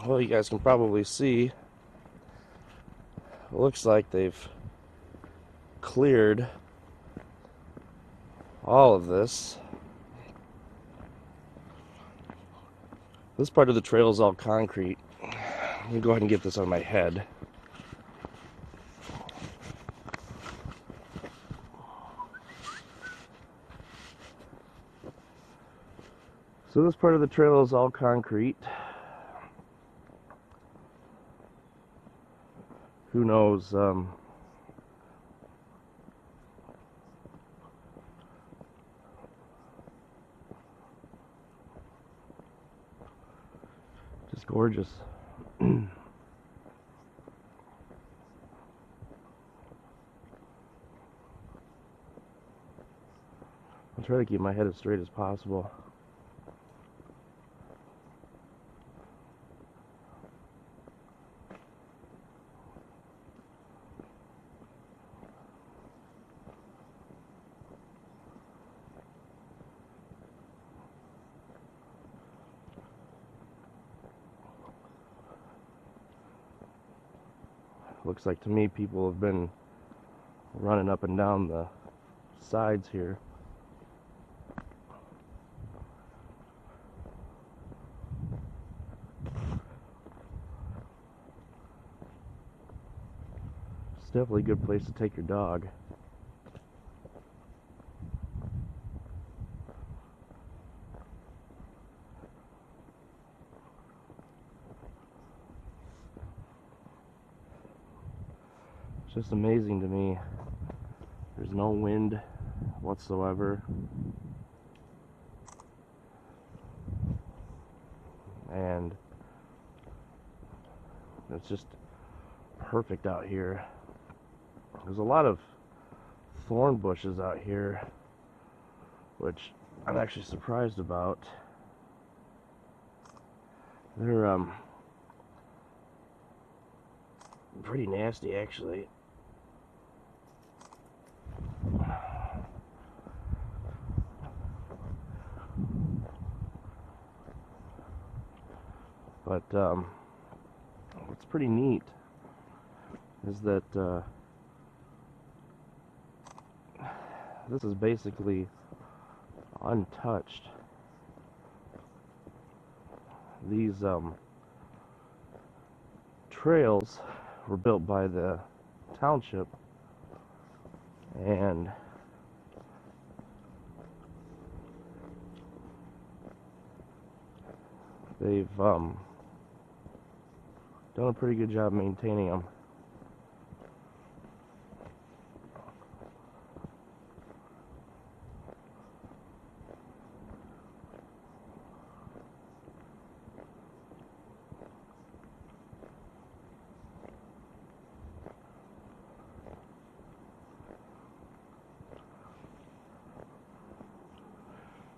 Well, you guys can probably see, it looks like they've cleared all of this. This part of the trail is all concrete. Let me go ahead and get this on my head. So this part of the trail is all concrete. Who knows? Just gorgeous. I'll try to keep my head as straight as possible. Looks like to me people have been running up and down the sides here. It's definitely a good place to take your dog. It's just amazing to me. There's no wind whatsoever. And it's just perfect out here. There's a lot of thorn bushes out here, which I'm actually surprised about. They're pretty nasty, actually. But what's pretty neat is that this is basically untouched. These trails were built by the township, and they've done a pretty good job maintaining them.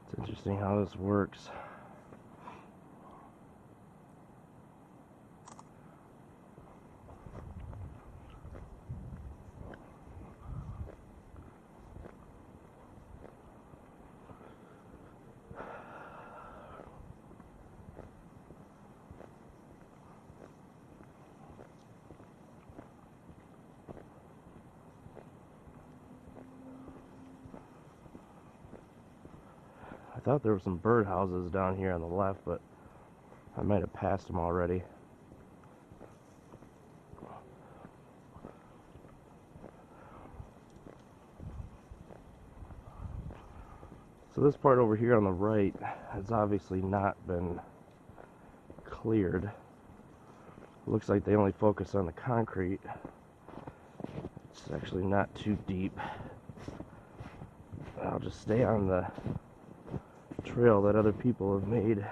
It's interesting how this works. I thought there were some bird houses down here on the left, but I might have passed them already. So this part over here on the right has obviously not been cleared. It looks like they only focus on the concrete. It's actually not too deep. I'll just stay on the trail that other people have made.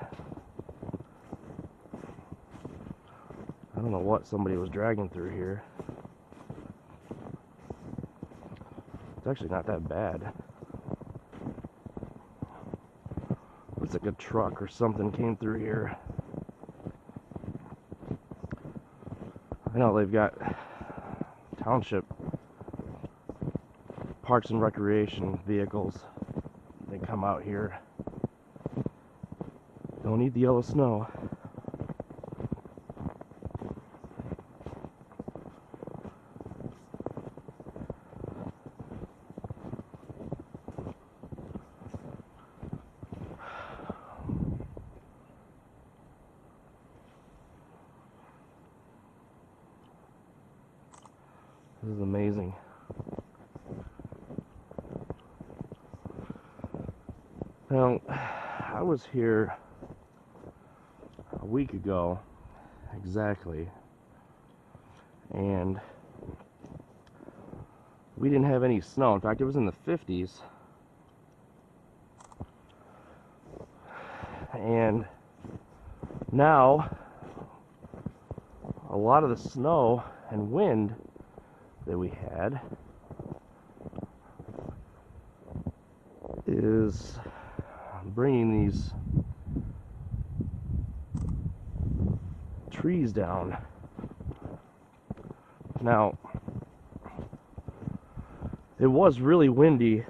I don't know what somebody was dragging through here. It's actually not that bad. Looks like a truck or something came through here. I know they've got township parks and recreation vehicles. They come out here. Don't need the yellow snow. This is amazing. Now, I was here a week ago, exactly, and we didn't have any snow. In fact, it was in the 50s. And now, a lot of the snow and wind that we had is bringing these trees down. Now, it was really windy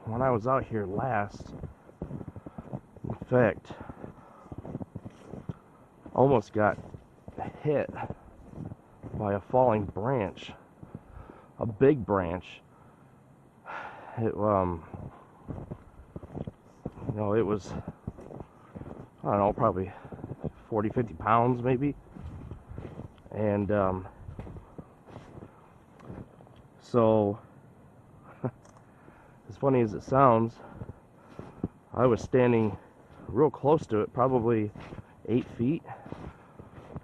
when I was out here last. In fact, almost got hit by a falling branch, a big branch. It it was, I don't know, probably 40-50 pounds maybe. And so as funny as it sounds, I was standing real close to it, probably 8 feet,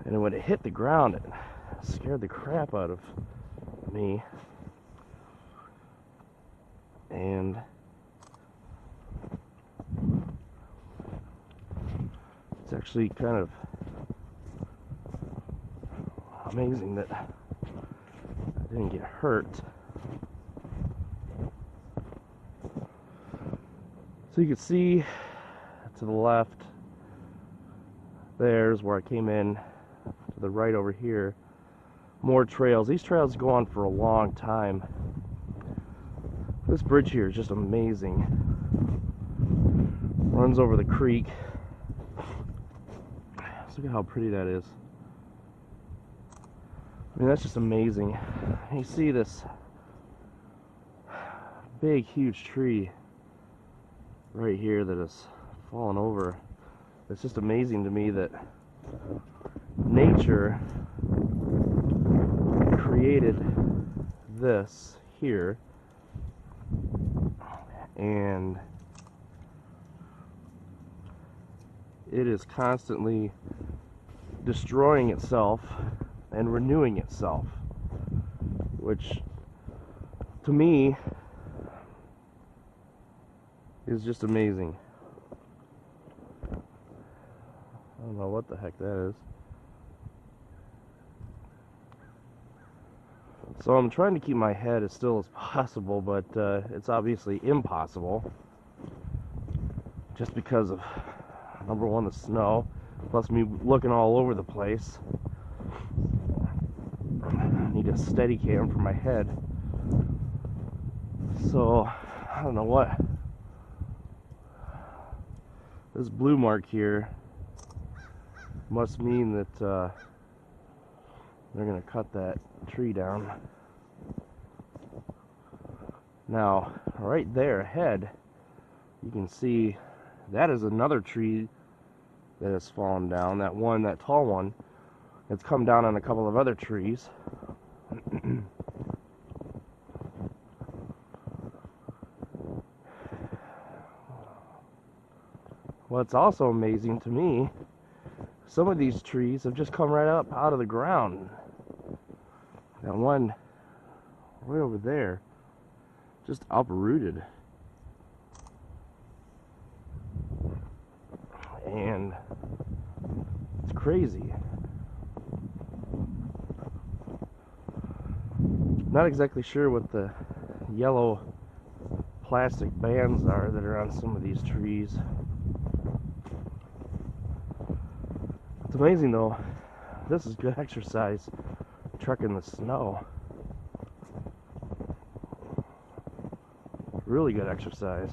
and when it hit the ground, it scared the crap out of me. And it's actually kind of amazing that I didn't get hurt. So you can see to the left, there's where I came in. To the right over here, more trails. These trails go on for a long time. This bridge here is just amazing. Runs over the creek. Look at how pretty that is. I mean, that's just amazing. You see this big, huge tree right here that has fallen over. It's just amazing to me that nature created this here, and it is constantly destroying itself and renewing itself, which to me is just amazing. I don't know what the heck that is. So I'm trying to keep my head as still as possible, but it's obviously impossible, just because of, number one, the snow, plus me looking all over the place. I need a steady cam for my head. So I don't know what this blue mark here must mean, that they're gonna cut that tree down. Now, right there ahead, you can see that is another tree that has fallen down. That one, that tall one, it's come down on a couple of other trees. What's also amazing to me, some of these trees have just come right up out of the ground. That one right over there, just uprooted. And it's crazy. Not exactly sure what the yellow plastic bands are that are on some of these trees. It's amazing though. This is good exercise, trekking the snow. Really good exercise.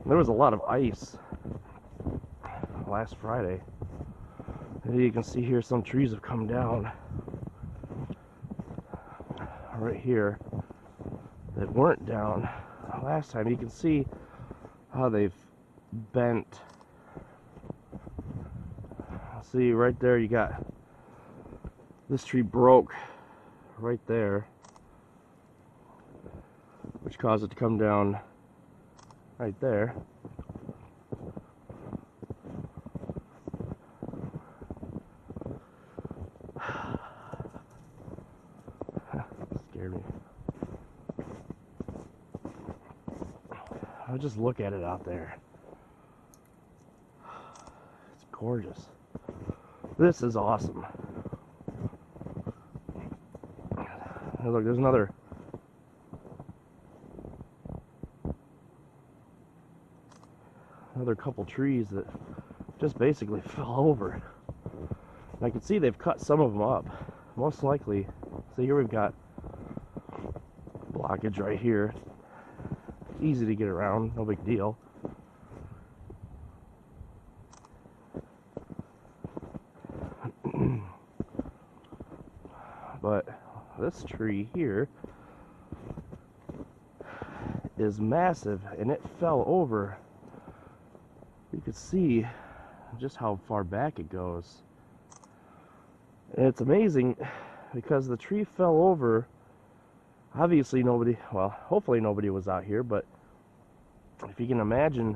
There was a lot of ice last Friday. And you can see here some trees have come down right here that weren't down last time. You can see how they've bent. See right there, you got this tree broke right there, which caused it to come down right there. Scared me. I'll just look at it out there. It's gorgeous. This is awesome. Hey, look, there's another couple trees that just basically fell over. And I can see they've cut some of them up. Most likely, so here we've got blockage right here. Easy to get around, no big deal. But this tree here is massive and it fell over. You could see just how far back it goes. And it's amazing because the tree fell over. Obviously nobody, well, hopefully nobody was out here, but if you can imagine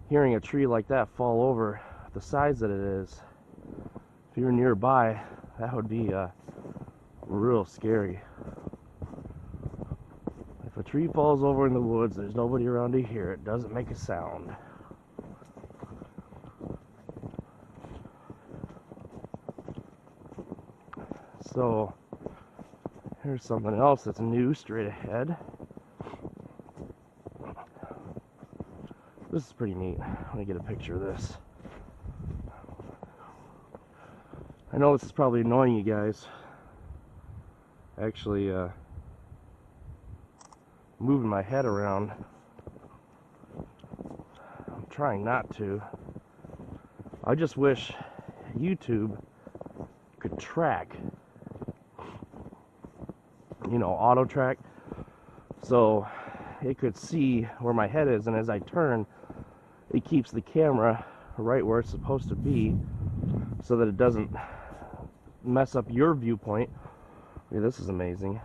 hearing a tree like that fall over the size that it is, if you're nearby, that would be real scary. If a tree falls over in the woods, there's nobody around to hear it, doesn't make a sound. So here's something else that's new straight ahead. This is pretty neat. Let me get a picture of this. I know this is probably annoying you guys. Actually, moving my head around. I'm trying not to. I just wish YouTube could track, you know, auto track, so it could see where my head is, and as I turn, it keeps the camera right where it's supposed to be so that it doesn't mess up your viewpoint. Yeah, this is amazing.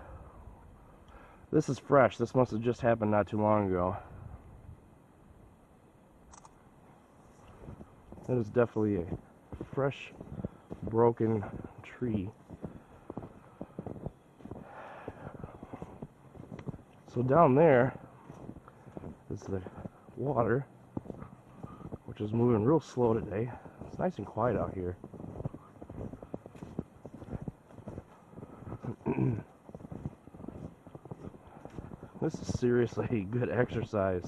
This is fresh. This must have just happened not too long ago. That is definitely a fresh, broken tree. So down there is the water, which is moving real slow today. It's nice and quiet out here. This is seriously good exercise.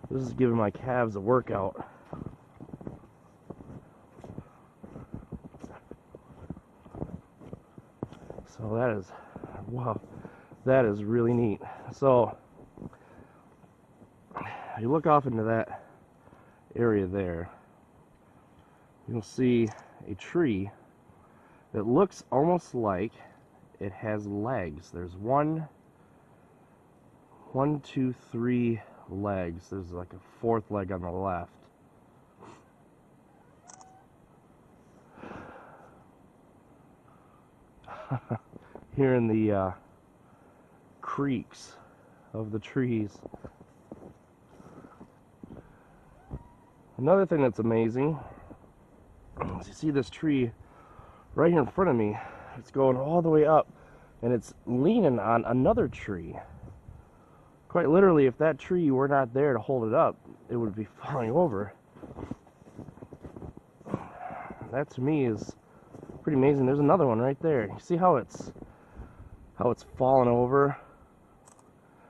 This is giving my calves a workout. So that is, wow, that is really neat. So you look off into that area there, you'll see a tree that looks almost like it has legs. There's one, two, three legs. There's like a fourth leg on the left. Here in the creaks of the trees. Another thing that's amazing is you see this tree right here in front of me. It's going all the way up and it's leaning on another tree. Quite literally, if that tree were not there to hold it up, it would be falling over. That to me is pretty amazing. There's another one right there. You see how it's fallen over?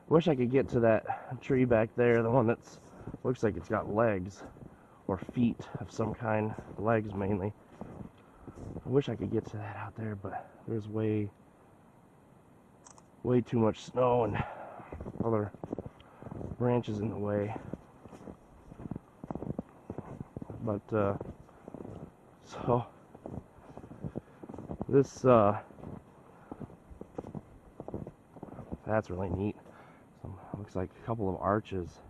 Wish I could get to that tree back there, the one that's looks like it's got legs or feet of some kind, legs mainly. I wish I could get to that out there, but there's way too much snow and other branches in the way. But so this that's really neat. Looks like a couple of arches.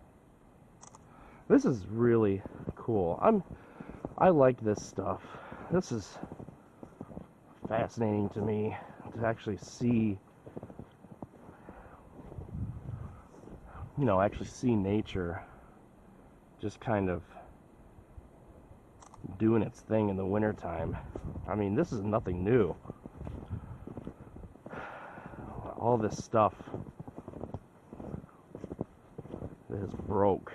This is really cool. I like this stuff. This is fascinating to me to actually see you know, actually see nature just kind of doing its thing in the wintertime. I mean, this is nothing new. All this stuff that is broke.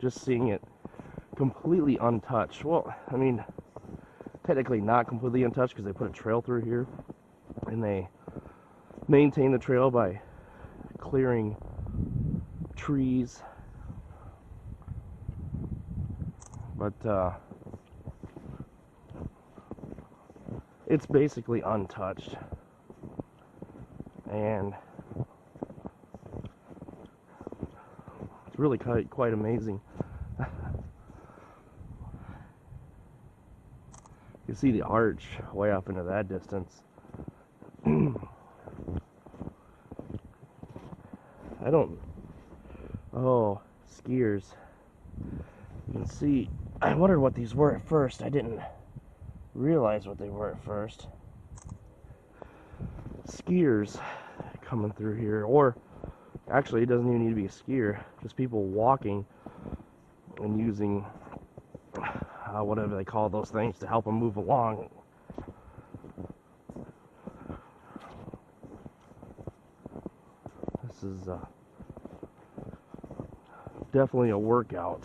Just seeing it completely untouched. Well, I mean, technically not completely untouched because they put a trail through here and they maintain the trail by clearing trees. But it's basically untouched. And it's really quite amazing. You see the arch way up into that distance. Oh, skiers. You can see, I wondered what these were at first. I didn't realize what they were at first. Skiers coming through here, or actually it doesn't even need to be a skier, just people walking and using whatever they call those things to help them move along. This is definitely a workout.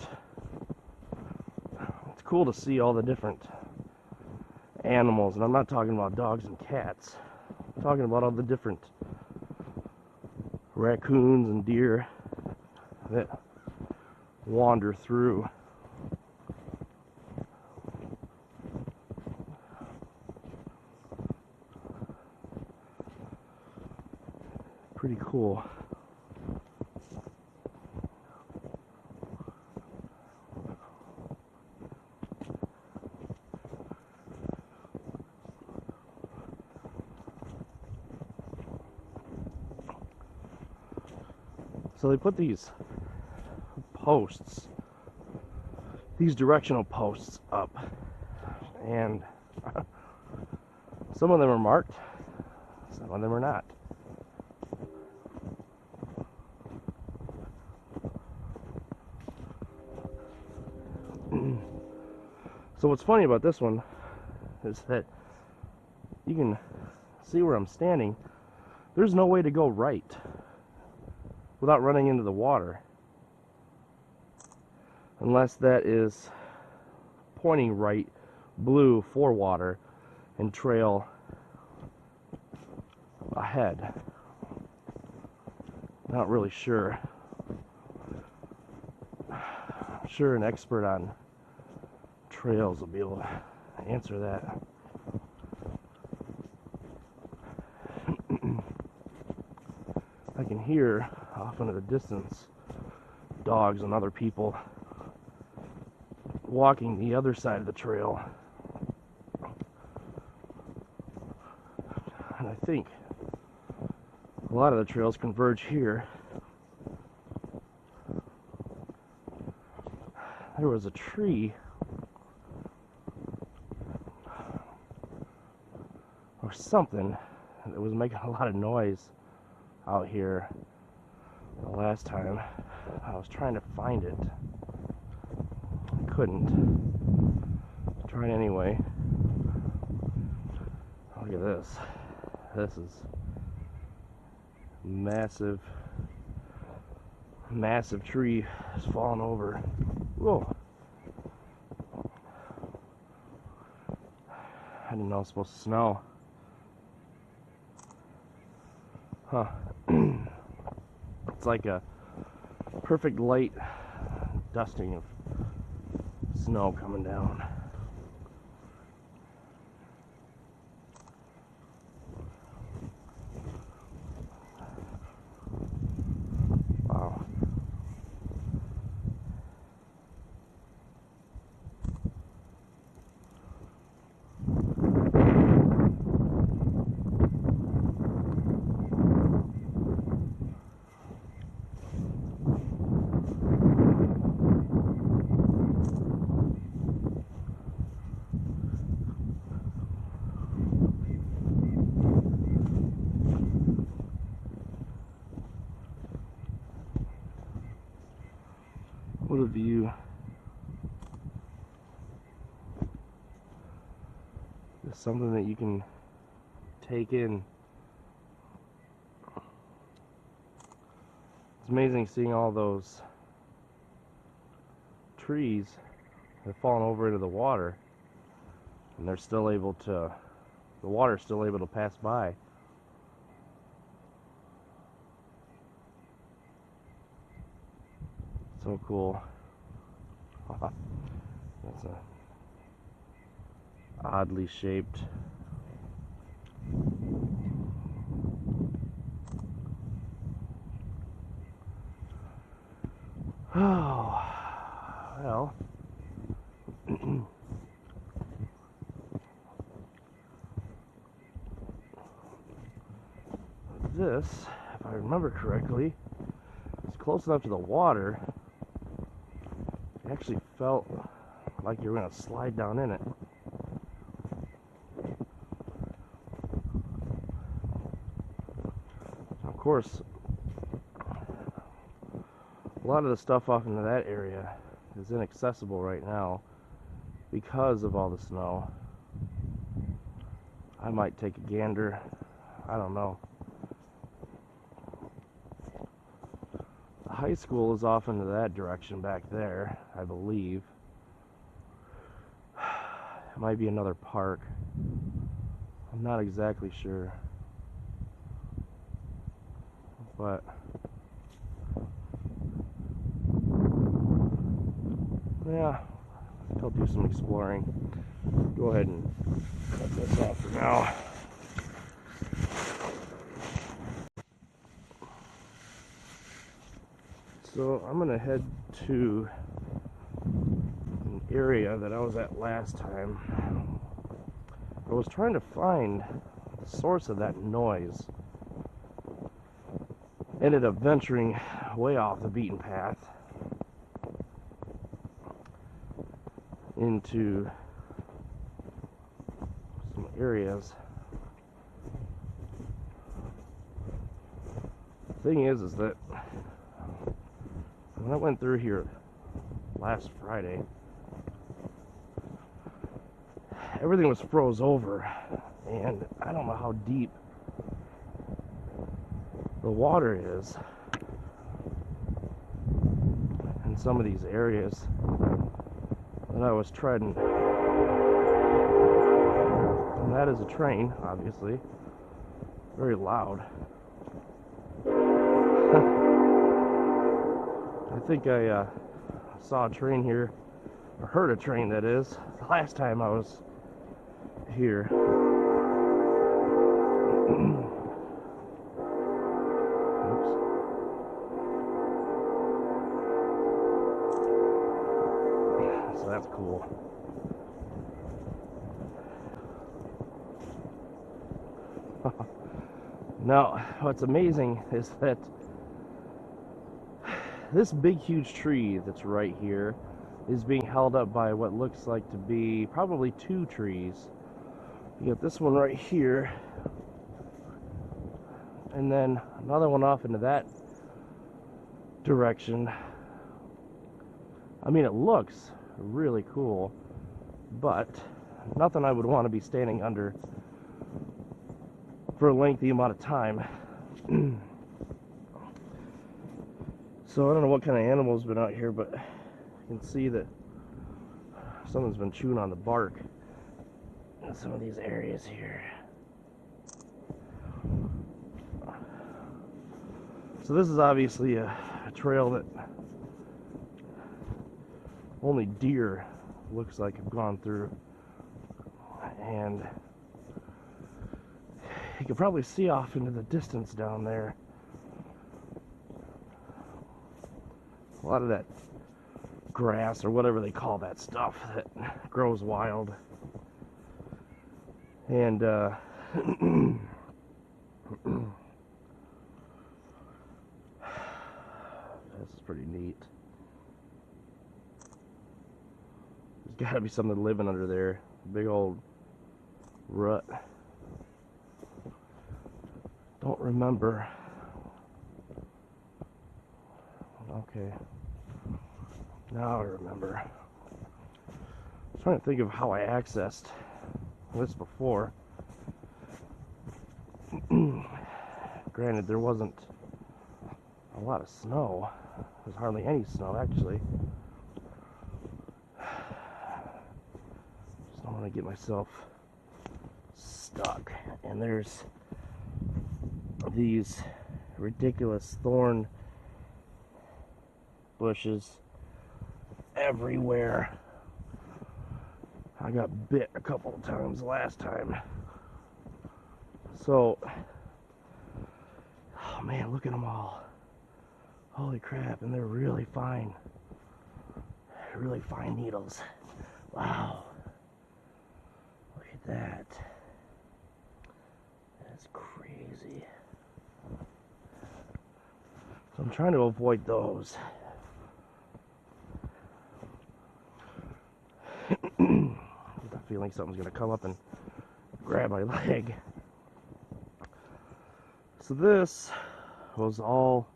It's cool to see all the different animals, and I'm not talking about dogs and cats. I'm talking about all the different raccoons and deer that wander through. Pretty cool. So they put these posts, these directional posts up, and some of them are marked, some of them are not. So what's funny about this one is that you can see where I'm standing. There's no way to go right without running into the water, unless that is pointing right, blue for water, and trail ahead. Not really sure. I'm sure an expert on trails will be able to answer that. I can hear off into the distance dogs and other people walking the other side of the trail. And I think a lot of the trails converge here. There was a tree or something that was making a lot of noise out here the last time. I was trying to find it. I couldn't. Tried anyway. Look at this. This is massive, massive tree has fallen over. Whoa. I didn't know it was supposed to snow. Huh. It's like a perfect light dusting of snow coming down. Wow. What a view. It's something that you can take in. It's amazing seeing all those trees that have fallen over into the water, and they're still able to, the water's still able to pass by. So cool. That's a oddly shaped oh well. This, if I remember correctly, is close enough to the water. It actually felt like you were going to slide down in it. Of course, a lot of the stuff off into that area is inaccessible right now because of all the snow. I might take a gander. I don't know. The high school is off into that direction back there, I believe. It might be another park. I'm not exactly sure. But yeah, I'll do some exploring. Go ahead and cut this off for now. So I'm gonna head to an area that I was at last time. I was trying to find the source of that noise. Ended up venturing way off the beaten path into some areas. The thing is that when I went through here last Friday, everything was froze over, and I don't know how deep the water is in some of these areas that I was treading. And that is a train, obviously. Very loud. I think I saw a train here, or heard a train, that is, the last time I was here. Oops. So that's cool. Now, what's amazing is that this big, huge tree that's right here is being held up by what looks like to be probably two trees. You got this one right here, and then another one off into that direction. I mean, it looks really cool, but nothing I would want to be standing under for a lengthy amount of time. So I don't know what kind of animal's been out here, but you can see that someone's been chewing on the bark in some of these areas here. So this is obviously a trail that only deer looks like have gone through, and you can probably see off into the distance down there a lot of that grass, or whatever they call that stuff that grows wild. And this is pretty neat. There's got to be something living under there. Big old rut. Don't remember. Okay. Now I remember. I was trying to think of how I accessed this before. Granted, there wasn't a lot of snow. There's hardly any snow, actually. Just don't want to get myself stuck. And there's these ridiculous thorn bushes everywhere. I got bit a couple of times last time. So, oh man, look at them all. Holy crap, and they're really fine. Really fine needles. Wow. Look at that. That's crazy. So I'm trying to avoid those. With the feeling something's gonna come up and grab my leg. So this was all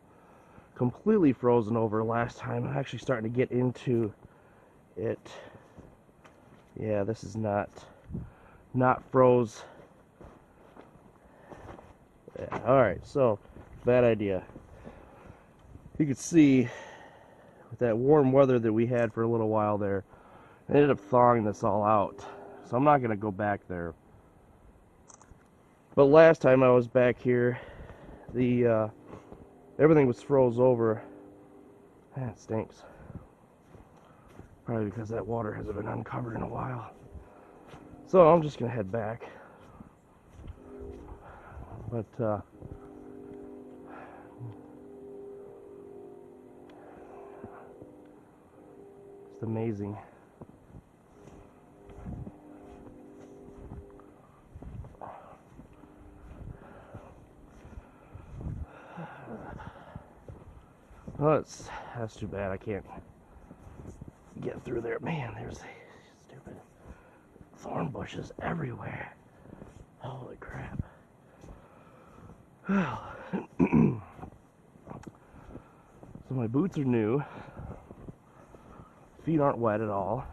completely frozen over last time. I'm actually starting to get into it. Yeah, this is not froze. Yeah, alright, so bad idea. You can see with that warm weather that we had for a little while there, I ended up thawing this all out. So I'm not going to go back there. But last time I was back here, the everything was froze over. Man, it stinks. Probably because that water hasn't been uncovered in a while. So I'm just going to head back. But it's amazing. Well, that's too bad. I can't get through there. Man, there's stupid thorn bushes everywhere. Holy crap. Well, so my boots are new. Feet aren't wet at all.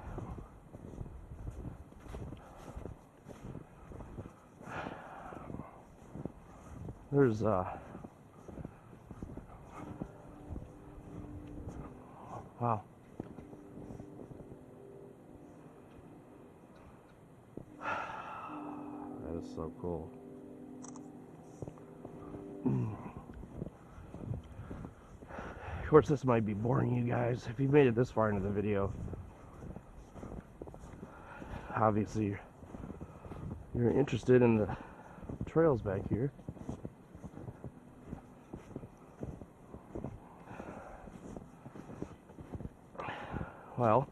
There's wow. That is so cool. Of course, this might be boring you guys. If you've made it this far into the video, obviously you're interested in the trails back here. Well,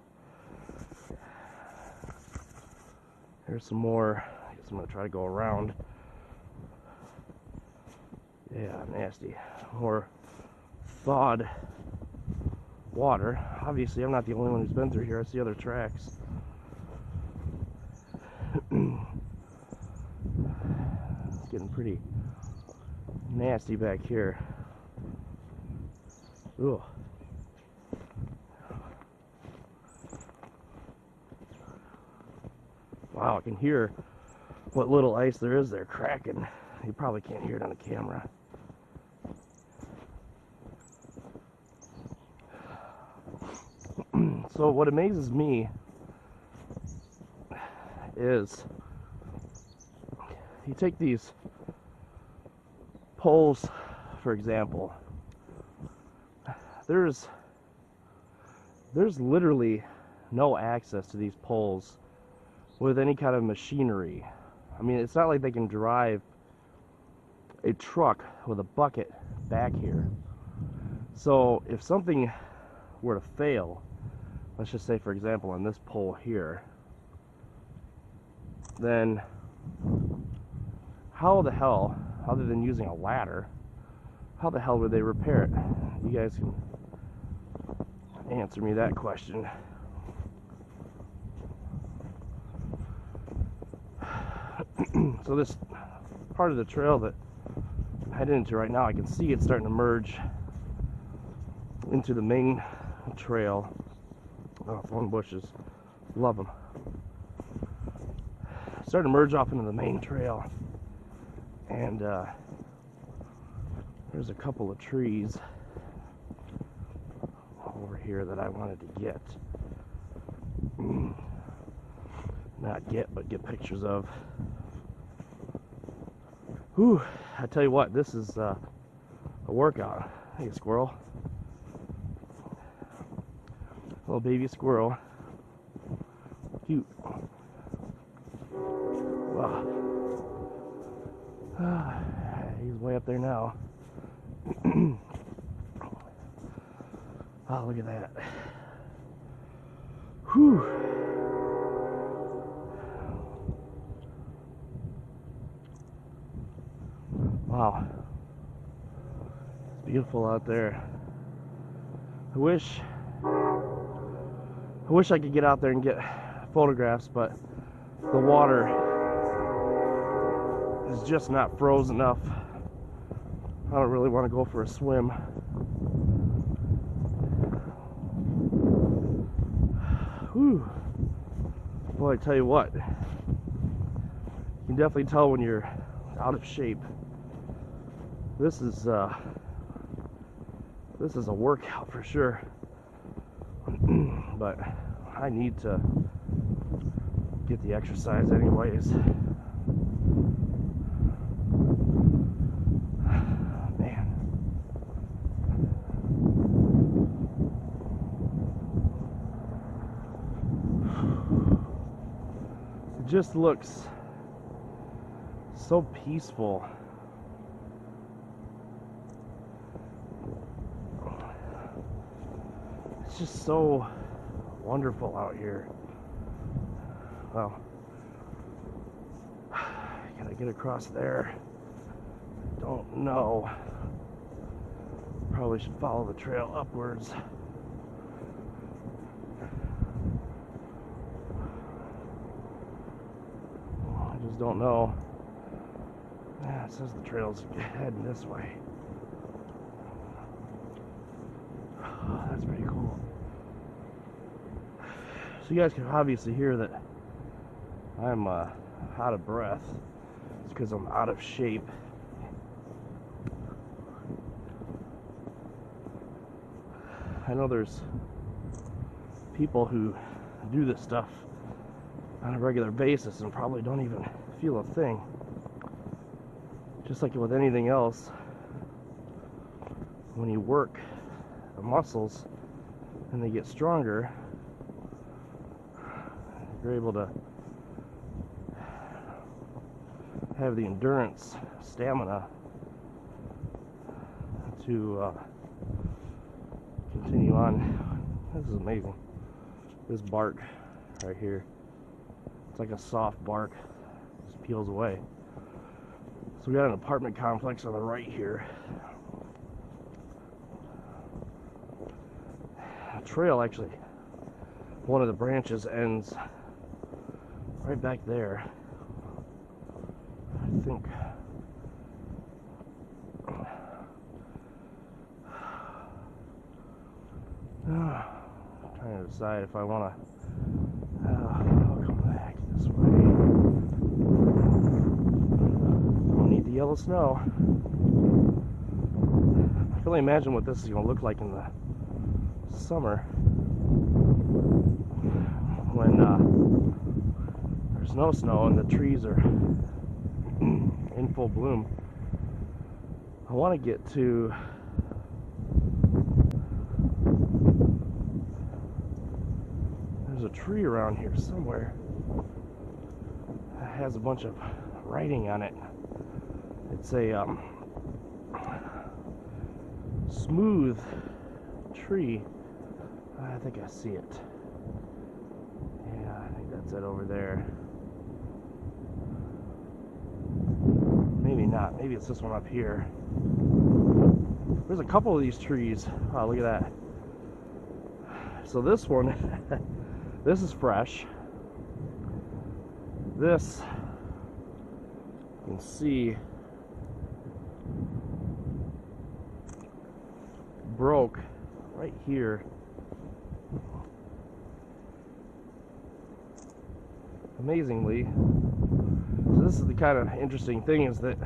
here's some more. I guess I'm going to try to go around. Yeah, nasty. More thawed water. Obviously, I'm not the only one who's been through here. I see other tracks. It's getting pretty nasty back here. Ugh. Wow, I can hear what little ice there is there cracking. You probably can't hear it on the camera. So what amazes me is you take these poles, for example. There's literally no access to these poles with any kind of machinery. I mean, it's not like they can drive a truck with a bucket back here. So if something were to fail, let's just say for example on this pole here, then how the hell, other than using a ladder, how the hell would they repair it? You guys can answer me that question. So this part of the trail that I'm heading into right now, I can see it's starting to merge into the main trail. Oh, thorn bushes. Love them. Starting to merge off into the main trail. And there's a couple of trees over here that I wanted to get. Not get, but get pictures of. Whew, I tell you what, this is a workout. Hey, squirrel. Little baby squirrel. Cute. Wow. He's way up there now. Oh, look at that. Whew. Wow. It's beautiful out there. I wish I could get out there and get photographs, but the water is just not froze enough. I don't really want to go for a swim. Whew. Boy, I tell you what, you can definitely tell when you're out of shape. This is a workout for sure. But I need to get the exercise anyways. Man. It just looks so peaceful. It's just so wonderful out here. Well, gotta get across there. Don't know. Probably should follow the trail upwards. I just don't know. Yeah, it says the trail's heading this way. Oh, that's pretty cool. So you guys can obviously hear that I'm out of breath. It's because I'm out of shape. I know there's people who do this stuff on a regular basis and probably don't even feel a thing. Just like with anything else, when you work the muscles and they get stronger, you're able to have the endurance, stamina to continue on. This is amazing. This bark right here, it's like a soft bark, just peels away. So we got an apartment complex on the right here. A trail, actually, one of the branches ends right back there. I think. I'm trying to decide if I want to. I'll come back this way. Don't need the yellow snow. I can only imagine what this is going to look like in the summer when there's no snow and the trees are in full bloom. I want to get to there's a tree around here somewhere that has a bunch of writing on it. It's a smooth tree. I think I see it. Yeah, I think that's it over there. Maybe not. Maybe it's this one up here. There's a couple of these trees. Oh, look at that. So this one, this is fresh. This, you can see, broke right here. amazingly, so this is the kind of interesting thing, is that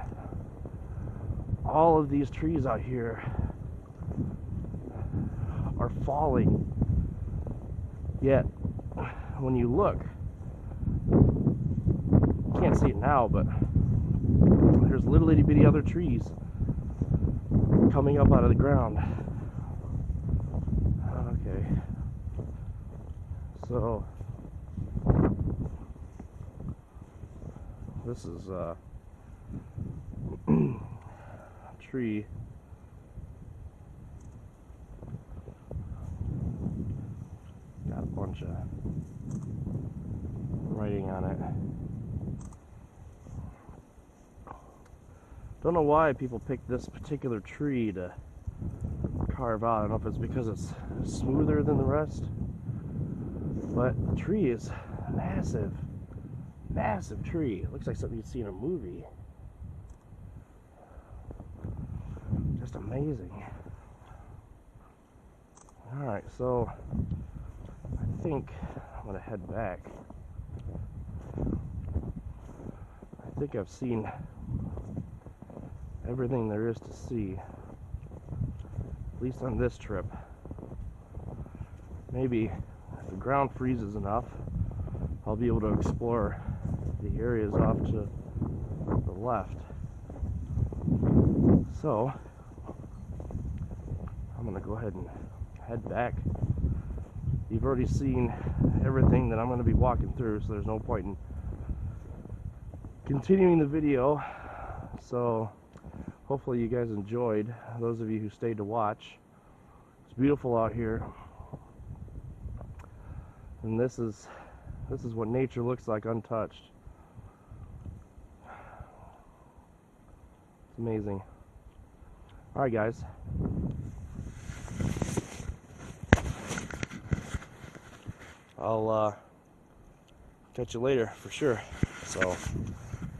all of these trees out here are falling, yet when you look, you can't see it now, but there's little itty bitty other trees coming up out of the ground. Okay, so this is a tree. Got a bunch of writing on it. Don't know why people pick this particular tree to carve out. I don't know if it's because it's smoother than the rest, but the tree is massive. Massive tree. It looks like something you'd see in a movie. Just amazing. Alright, so I think I'm going to head back. I think I've seen everything there is to see, at least on this trip. Maybe if the ground freezes enough, I'll be able to explore the areas off to the left. So I'm going to go ahead and head back. You've already seen everything that I'm going to be walking through, so there's no point in continuing the video. So hopefully you guys enjoyed, those of you who stayed to watch. It's beautiful out here, and this is what nature looks like untouched. It's amazing. Alright guys, I'll catch you later for sure, so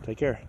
take care.